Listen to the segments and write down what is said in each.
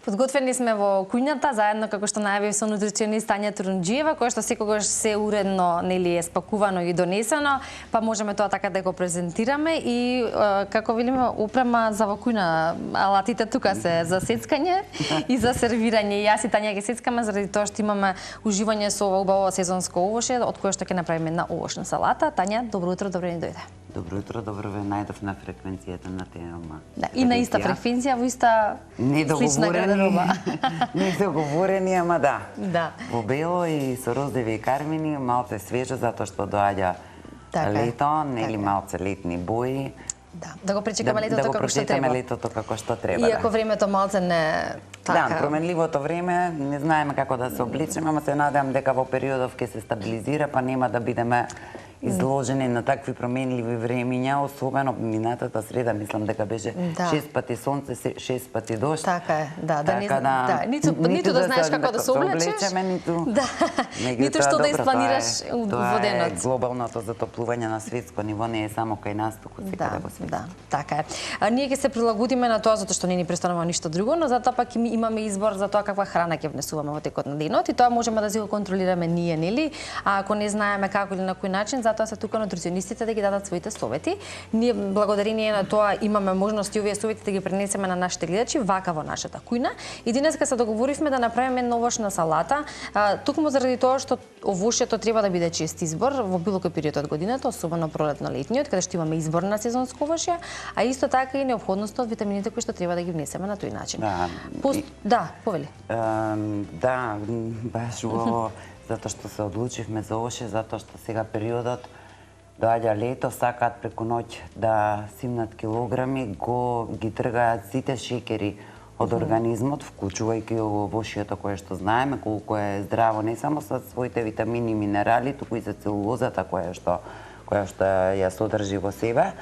Подготвени сме во кујната заедно како што најавив со нутриционист Тања Турунџиева, која што секогаш се уредно нели е спакувано и донесено, па можеме тоа така да го презентираме и како велиме опрема за во кујна, алатите тука се за сецкање и за сервирање. Јас и Тања ги сецкаме заради тоа што имаме уживање со ова убаво сезонско овоше, од кое што ќе направиме една овошна салата. Тања, добро утро, добро ни дојде. Добро утро, добро ве најдов на фреквенцијата на тема. Да, и на иста фреквенција, во иста слична гардероба. Недоговорени, ама да. Да. Во бело и со розови и кармини, малце свежо, затоа што доаѓа лето, нели малце летни бои. Да го пречекаме летото како што треба. Да летото како што треба. Иако времето малце не така. Да, променливото време, не знаеме како да се обличеме, ама се надевам дека во периодов ќе се стабилизира, па нема да бидеме изложени на такви променливи времиња, особено минатата среда, мислам дека беше 6 пати сонце, 6 пати дожд. Така е, да, ниту да знаеш како да се облечеш, ниту што да испланираш во денот. Тоа е глобалното затоплување на светско ниво, не е само кај нас, туку секаде во светот. Да, така е. Ние ќе се прилагодиме на тоа затоа што не ни престанува ништо друго, но затоа пак имаме избор за тоа каква храна ќе внесуваме во текот на денот и тоа можеме да си го контролираме ние, нели? А ако не знаеме како или на кој начин, затоа се тука нутриционистите да ги дадат своите совети. Ние благодарение на тоа имаме можности овие совети да ги пренесеме на нашите гледачи вака во нашата кујна. И денеска се договоривме да направиме една овошна салата, токму заради тоа што овошјето треба да биде чест избор во било кој период од годината, особено пролетно-летниот, каде што имаме избор на сезонско овошје, а исто така и неопходноста од витамините кои што треба да ги внесеме на тој начин. Да, повели. Да, баш во затоа што се одлучивме за овоше, затоа што сега периодот доаѓа лето, сакаат преку ноќ да симнат килограми, ги тргаат сите шеќери од организмот, вклучувајќи овошјето кое што знаеме колку е здраво не само со своите витамини и минерали, туку и за целулозата која што ја содржи во себе.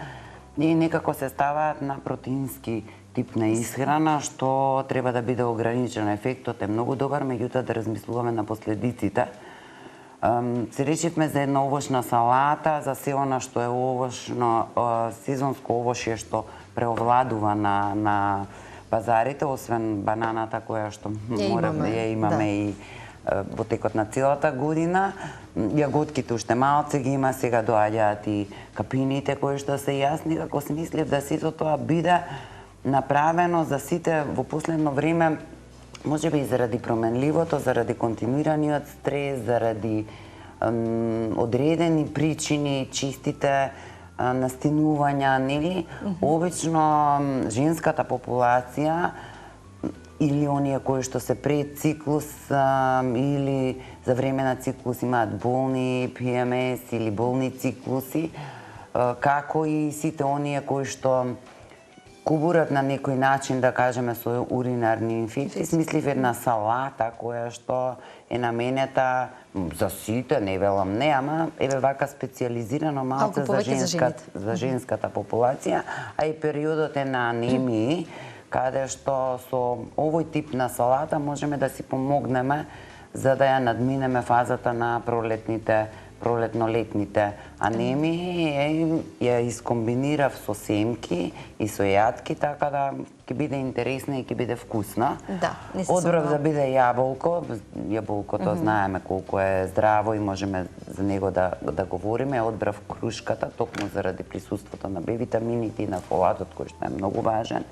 И некако се ставаат на протеински тип на исхрана, што треба да биде ограничен. Ефектот е многу добар, меѓутоа да размислуваме на последиците. Се решивме за една овошна салата, за се она што е овошно, сезонско овошје што преовладува на пазарите, освен бананата која што ја имаме и во текот на целата година. Јаготките уште малце ги има, сега доаѓаат и капините кои што се јасни, како смислив да сето тоа биде направено за сите во последно време, можеби и заради променливото, заради континуираниот стрес, заради одредени причини, чистите настинувања, нели? Обично женската популација или оние кои што се пред циклус или за време на циклус имаат болни ПМС или болни циклуси, како и сите оние кои што кубурат на некој начин, да кажеме, со уринарни инфекции. Смислив една салата која што е наменета за сите, не велам не, ама еве вака специализирано малце за женската популација, а и периодот е на анемии, каде што со овој тип на салата можеме да си помогнеме за да ја надминеме фазата на пролетно-летните анемии, ја искомбинирав со семки и со јатки, така да ќе биде интересна и ќе биде вкусна. Одбрав да биде јаболко. Јаболкото знаеме колку е здраво и можеме за него да говориме. Одбрав крушката, токму заради присуството на Б витамините и на фолатот, кој што е многу важен.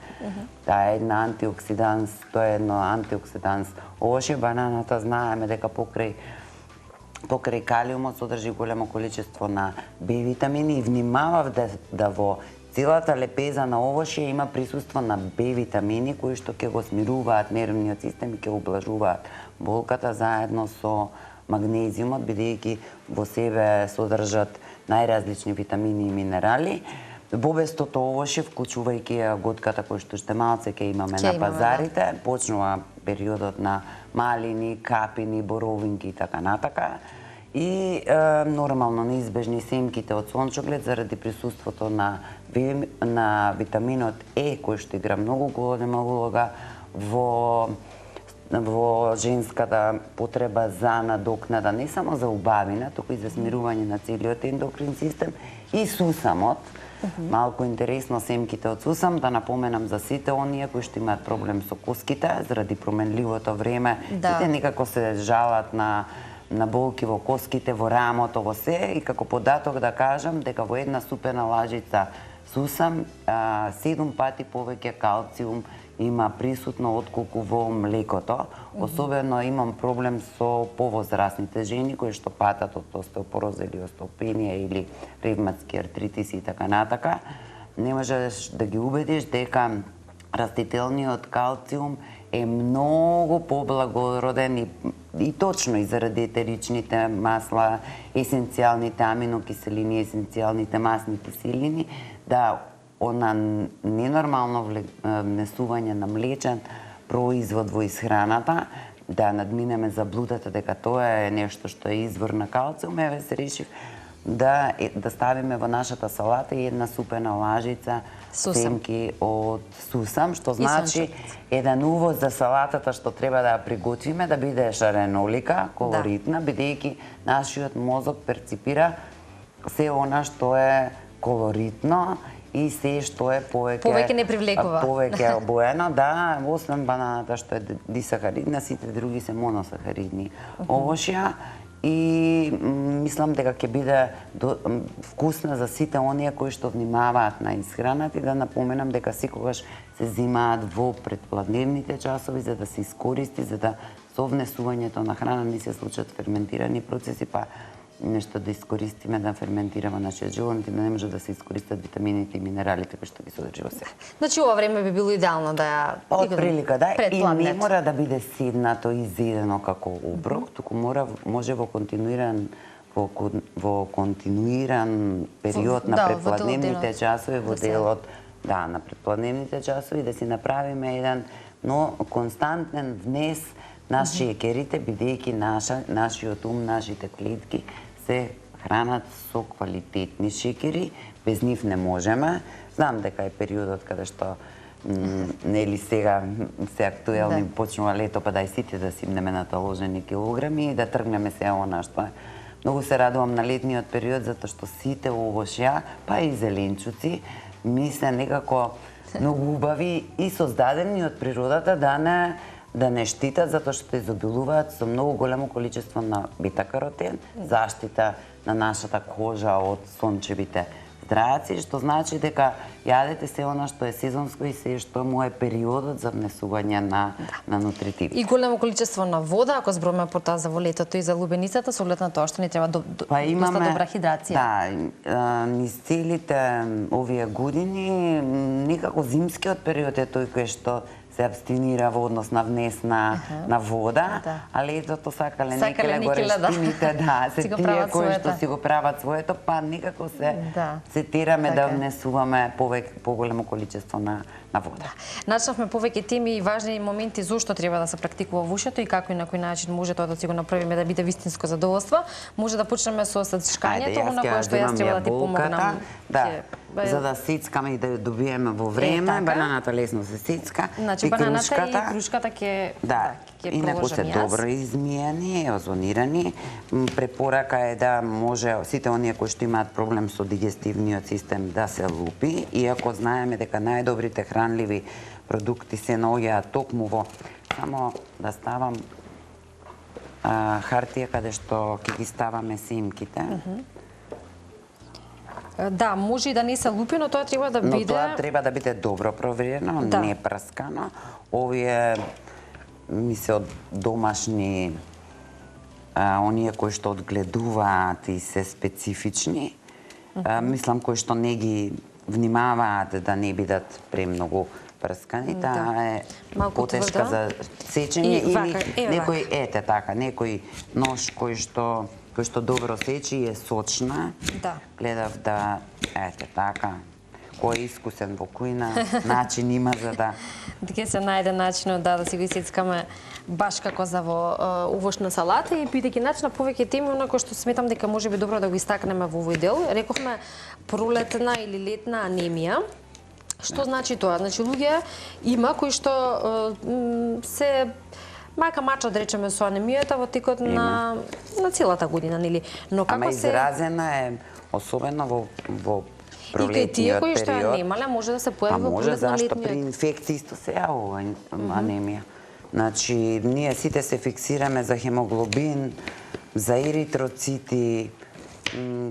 Таа е една антиоксиданс, тоа е едно антиоксиданс овошје. Бананата знаеме дека покрај калиумот содржи големо количество на Б витамини и внимавав да во целата лепеза на овошје има присуство на Б витамини кои што ќе го смируваат нервниот систем и ќе облажуваат болката заедно со магнезиумот, бидејќи во себе содржат најразлични витамини и минерали. Бобестото овошје, вклучувајќи јаготката кој што уште малце ќе имаме на пазарите, почнува периодот на малини, капини, боровинки и така натака. И нормално неизбежни семките од сончоглед заради присуството на витаминот Е, кој што игра многу голема улога во женската потреба за надокнада, не само за убавина, туку и за смирување на целиот ендокрин систем и сусамот. Малку интересно семките од сусам, да напоменам за сите оние кои што имаат проблем со коските, заради променливото време, сите некако се жалат на болки во коските, во рамото, во се, и како податок да кажам дека во една супена лажица сусам 7 пати повеќе калциум има присутно отколку во млекото. Особено имам проблем со повозрасните жени кои што патат од остеопороз или остеопенија или ревматски артритис и така натака. Не можеш да ги убедиш дека растителниот калциум е многу поблагороден и точно и заради етеричните масла, есенцијалните аминокиселини, есенцијалните масни киселини, да она ненормално внесување на млечен производ во исхраната, да надминеме заблудата дека тоа е нешто што е извор на калциум, еве се решив да ставиме во нашата салата и една супена лажица семки од сусам, што значи еден увоз за салатата што треба да ја приготвиме, да биде шаренолика, колоритна, бидејќи нашиот мозок перципира се она што е колоритно и се што е повеќе не привлекува. Повеќе обоено, да, освен бананата што е дисахаридна, сите други се моносахаридни овошја. И мислам дека ќе биде вкусна за сите оние кои што внимаваат на исхраната, и да напоменам дека секогаш се земаат во предпладневните часови за да се искористи, за да со внесувањето на храна не се случат ферментирани процеси, па нешто да искористиме, да ферментираме нашиот живот, да не може да се искористат витамините и минералите кои што ги содржи во себе. Значи ова време би било идеално да ја отприлика, да, и не мора да биде седнато и изедено како оброк, туку може во континуиран период на предпладневните часови, во делот на предпладневните часови, да си направиме еден константен внес на шекерите, бидејќи нашиот ум, нашите клетки се хранат со квалитетни шекери, без нив не можеме. Знам дека е периодот каде што нели сега се актуелни, почнува лето, па дај сите да симнеме наталожени килограми и да тргнеме се она што е. Многу се радувам на летниот период затоа што сите овошја, па и зеленчуци, ми се некако многу убави и создадени од природата да не штитат, затоа што изобилуваат со многу големо количество на бета-каротен, заштита на нашата кожа од сончевите здраци, што значи дека јадете се она што е сезонско и се што му е периодот за внесување на нутритиви. И големо количество на вода, ако зборуваме потоа за во летото и за лубеницата, со оглед на тоа што ни треба доста добра хидрација. Да, низ целите овие години некако зимскиот период е тој кој што се абстинира во однос на внес на вода, а летото сакале некеле горещините, се тие кои што си го прават своето, па некако се тераме да внесуваме поголемо количество на вода. Начнавме повеќе теми и важни моменти зошто треба да се практикува во ушето и како и на кој начин може тоа да си го направиме да биде вистинско задоволство. Може да почнеме со сечкањето, на кое што јас треба да ти помогнам. За да сецкаме и да добиеме во време, бананата лесно се сецка. Значи бананата и крушката ќе инаку се добро измиени, озонирани. Препорака е да може сите оние кои што имаат проблем со дигестивниот систем да се лупи, иако знаеме дека најдобрите хранливи продукти се наоѓаат токму во, само да ставам хартија каде што ќе ги ставаме семките. Да, може и да не се лупи, но тоа треба да биде... Но тоа треба да биде добро проверено, не прскано. Овие ми се од домашни, оние кои што одгледуваат и се специфични. Мислам кои што не ги внимаваат да не бидат премногу прскани. Таа е потешка за сечење или некој некој нож кој што добро сечи и е сочна. Гледав да, кој е искусен во кујна, начин има за да... Дека се најде начинот да си го исецкаме баш како за во овошна салата и бидејќи начина повеќе теми, онако што сметам дека може би добро да го истакнеме во овој дел. Рековме пролетна или летна анемија. Што значи тоа? Значи луѓе има кои што се мајка мачат, речеме, со анемијата во текот на целата година, нели? Но како изразена е особено во пролетниот тие кои што ја период. немале може да се појави во може, зашто при пролетно-летниот. инфекции исто се јавува анемија. Значи, ние сите се фиксираме за хемоглобин, за еритроцити,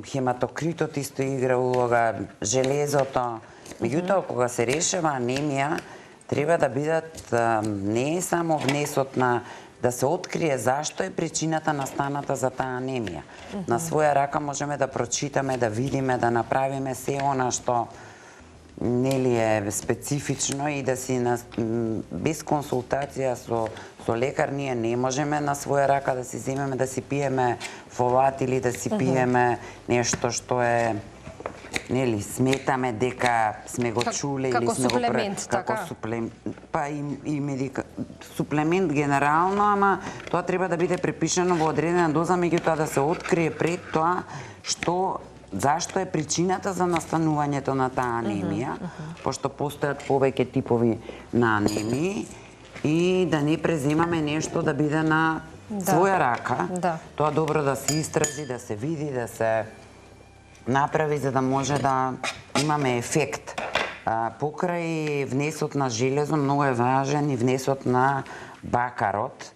хематокритот исто игра улога, железото. Меѓутоа, кога се решава анемија, треба да бидат не само внесот на да се открие зашто е причината настаната за таа анемија. На своја рака можеме да прочитаме, да видиме, да направиме се она што нели е специфично и да си без консултација со лекар ние не можеме на своја рака да си земеме да си пиеме фолат или да си пиеме нешто што е нели сметаме дека сме го чуле или сме го како суплемент, па и суплемент генерално, ама тоа треба да биде препишано во одредена доза, меѓутоа да се открие пред тоа зашто е причината за настанувањето на таа анемија, пошто постојат повеќе типови на анемии и да не преземаме нешто да биде на своја рака. Тоа добро да се истражи, да се види, да се направи за да може да имаме ефект. Покрај внесот на железо многу е важен и внесот на бакарот,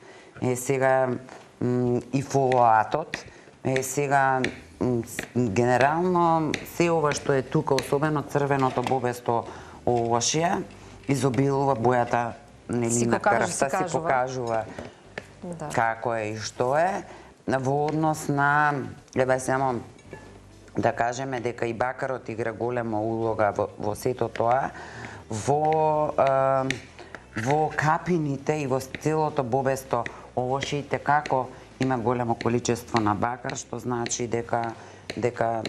сега и фолатот, сега генерално се ова што е тука, особено црвеното бобесто овошје, изобилува бојата нели на крвта, си покажува како е и што е. Во однос на, само да кажеме дека и бакарот игра голема улога во сето тоа, во капините и во целото бобесто овошје како има големо количество на бакар, што значи дека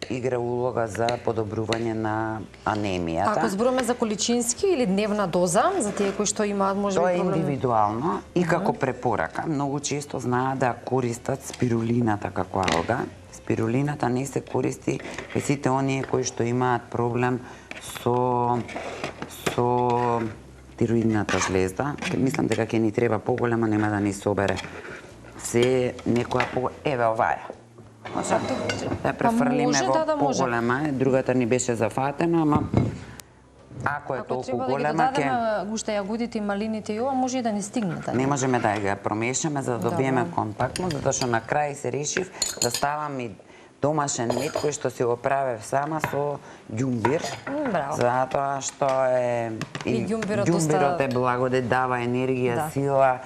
игра улога за подобрување на анемијата. Ако зборуваме за количински или дневна доза, за тие кои што имаат може тоа е индивидуално и како препорака. Многу често знаат да користат спирулината како алга. Спирулината не се користи кај сите оние кои што имаат проблем со тироидната жлезда. Мислам дека ќе ни треба поголема, нема да ни собере. Се некоја еве оваа. Може да префрлиме во поголема, другата ни беше зафатена, ама ако е толку голема ќе... Ако треба да ги додадеме уште јагодите и малините и ова, може и да ни стигне. Не можеме да ја промешаме за да добиеме компактно, затоа што на крај се решив да ставам и домашен мед кој што си го правев сама со ѓумбир. Затоа што е и ѓумбирот е благодет, дава енергија, сила.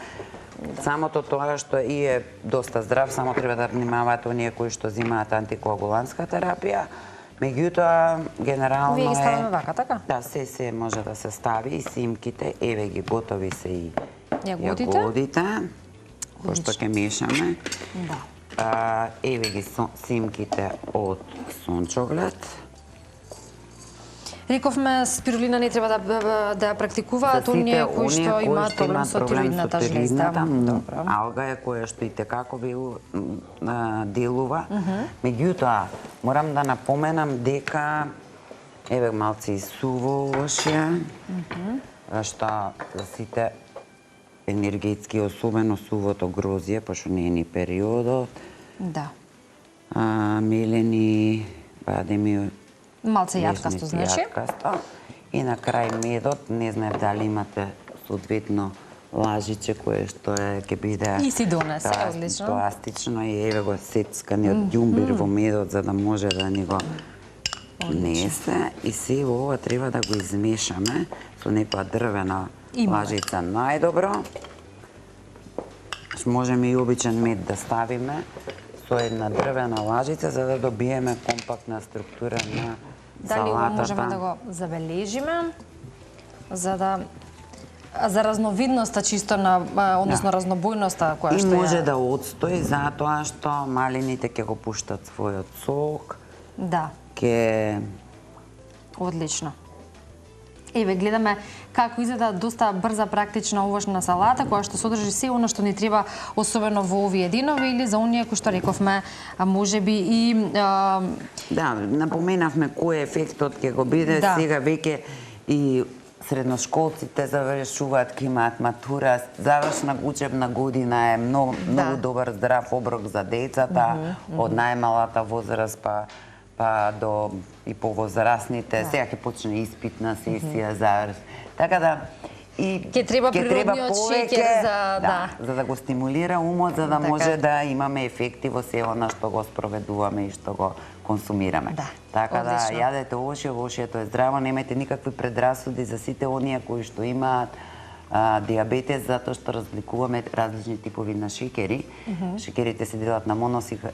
Самото тоа што е доста здрав, само треба да внимаваат оние кои што земаат антикоагулантска терапија. Меѓутоа, генерално Вие ги ставаме вака, така? Да, се може да се стави и симките, еве ги готови се и јагодите, пошто ќе мешаме. Еве ги симките од сончоглед. Рековме, спирулина не треба да ја практикуваат оние кои што имаат проблем со тироидната жлезда. Алга е која што и текако ви делува. Меѓутоа, морам да напоменам дека еве малце и суво овошје, што за сите енергетски, особено сувото грозје, пошто не е ни периодот. Мелени, бадеми, малце јаткасто, значи. И на крај медот, не знаев дали имате соодветно лажиче кое што ќе биде и си донесе, одлично. Пластично и еве го сецканиот ѓумбир во медот за да може да ни го несе. И се ова треба да го измешаме со некоја дрвена лажица најдобро. Можеме и обичен мед да ставиме со една дрвена лажица за да добиеме компактна структура на салатата. Дали го можеме да го забележиме за разновидноста чисто на односно разнобојноста која што и може да отстои затоа што малините ќе го пуштат својот сок. Одлично. Еве, гледаме како изгледа доста брза, практична овошна салата, која што содржи се оно што ни треба, особено во овие денови, или за оние кои што рековме, можеби и... Да, напоменавме кој ефектот ќе го биде, сега веќе и средношколците завршуваат, ќе имаат матура, завршна учебна година е многу добар здрав оброк за децата, од најмалата возраст па па до и повозрастните, сега ќе почне испитна сесија, заврш. Така да и Ќе треба природниот шеќер за да го стимулира умот, за да може да имаме ефекти во се она што го спроведуваме и што го консумираме. Така да јадете овошје, овошјето е здраво, немајте никакви предрасуди за сите оние кои што имаат диабетес, затоа што разликуваме различни типови на шеќери. Шеќерите се делат на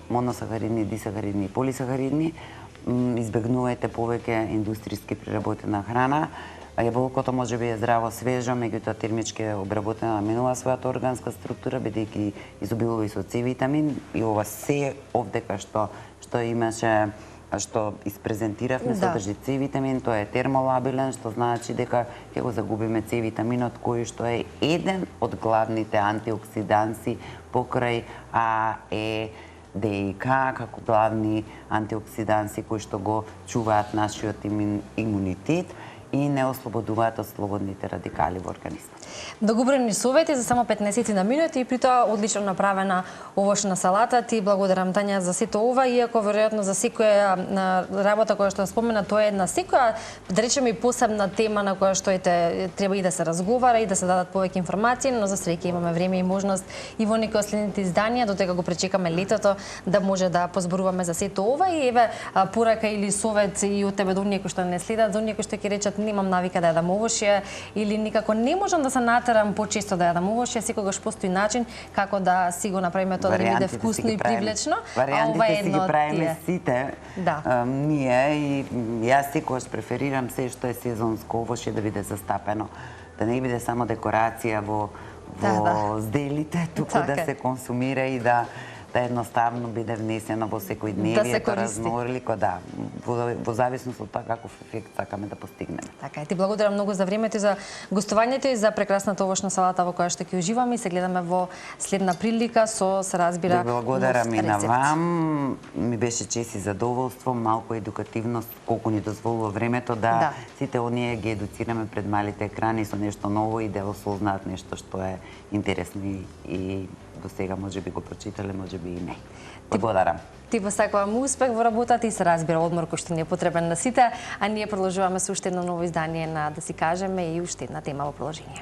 моносахаридни, дисахаридни и полисахаридни. Избегнувајте повеќе индустријски преработена храна. Јаболкото може би е здраво свежо, меѓутоа термички е обработена, менува својата органска структура, бидејќи изобилува и со С витамин, и ова се овдека што имаше, што испрезентиравме, содржи С витамин, тоа е термолабилен, што значи дека ќе го загубиме С витаминот, кој што е еден од главните антиоксиданси покрај А, Е, Д и К, како главни антиоксиданси кои што го чуваат нашиот имунитет и не ослободуваат од слободните радикали во организмот. Договорени совети за само 15 на минути и при тоа одлично направена овошна салата. Ти благодарам, Тања, за сето ова, иако веројатно за секоја работа која што спомена, тоа е една секоја, да речеме, и посебна тема на која што треба и да се разговара и да се дадат повеќе информации, но за среќа имаме време и можност и во некои од следните изданија, додека го пречекаме летото, да може да позборуваме за сето ова. И еве порака или совет и од тебе до оние кои што не следат, до оние кои што ќе речат немам навика да јадам овошје или никако не можам да се натерам почесто да јадам овошје, секогаш постои начин како да си го направиме тоа да биде вкусно и привлечно. Варијантите си ги правиме сите. Ние и јас секогаш преферирам се што е сезонско овошје да биде застапено, да не биде само декорација во зделите, туку да се консумира и да едноставно биде внесено во секојдневието, разнолико, во зависност од тоа каков ефект сакаме да постигнеме. Така е, ти благодарам многу за времето и за гостувањето и за прекрасната овошна салата во која што ќе уживаме и се гледаме во следна прилика со, се разбира, нов рецепт. Благодарам и на вам, ми беше чест и задоволство, малку едукативност, колку ни дозволува времето да сите оние ги едуцираме пред малите екрани со нешто ново и да осознаат нешто што е интересно и до сега може би го прочитале, може би и не. Благодарам. Ти посакувам успех во работата и се разбира одмор кој што ни е потребен на сите, а ние продолжуваме со уште едно ново издание на Да си кажеме и уште една тема во продолжение.